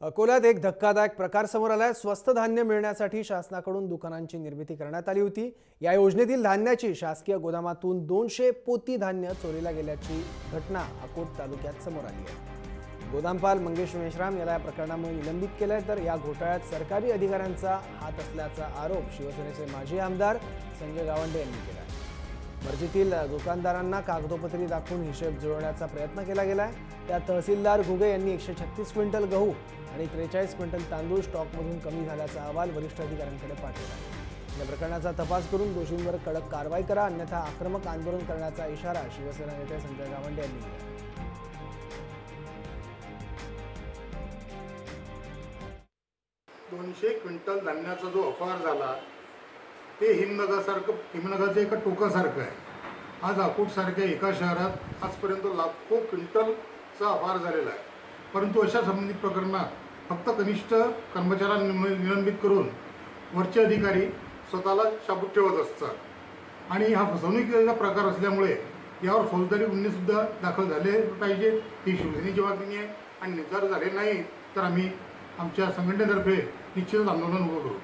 अकोल्यात एक धक्कादायक प्रकार समोर आलाय। स्वस्त धान्य मिळण्यासाठी शासनाकडून दुकानांची निर्मिती करण्यात आली होती। या योजनेतील धान्याची शासकीय गोदामातून 200 पोती धान्य चोरीला गेल्याची घटना अकोट तालुक्यात समोर आली आहे। गोदामपाल मंगेश मेश्राम याला या प्रकरणामुळे निलंबित केले, तर या घोटाळ्यात सरकारी अधिकाऱ्यांचा हात असल्याचा आरोप शिवसेनेचे माजी आमदार संजय गावंडे यांनी केला आहे। मर्जीतील दुकानदारांना कागदोपत्री दाखवून हिशेब जुळवण्याचा प्रयत्न केला गेलाय। त्यात तहसीलदार घुगे यांनी 136 क्विंटल गहू आणि 43 क्विंटल तांदूळ स्टॉकमधून कमी झाल्याचा अहवाल वरिष्ठ अधिकाऱ्यांकडे पाठवला आहे। या प्रकरणाचा तपास करून दोषींवर कडक कारवाई करा, अन्यथा आक्रमक आंदोलन करण्याचा इशारा शिवसेना नेते संजय गावंडे यांनी दिला। 200 क्विंटल धान्याचा जो अपहार झाला ते हिमनगरच्या एका टोकासारखं आहे। आज अकोटसारख्या एका शहरात आजपर्यंत लाखो क्विंटलचा अपहार झालेला आहे, परंतु अशा संबंधित प्रकरणात फक्त कनिष्ठ कर्मचाऱ्यांना निलंबित करून वरचे अधिकारी स्वतःला शाबूत ठेवत असतात आणि हा फसवणुकीचा प्रकार असल्यामुळे यावर फौजदारी गुन्हेसुद्धा दाखल झाले पाहिजे। ही शिवसेनेची मागणी आहे आणि जर झाले नाही तर आम्ही आमच्या संघटनेतर्फे निश्चितच आंदोलन उभं करू।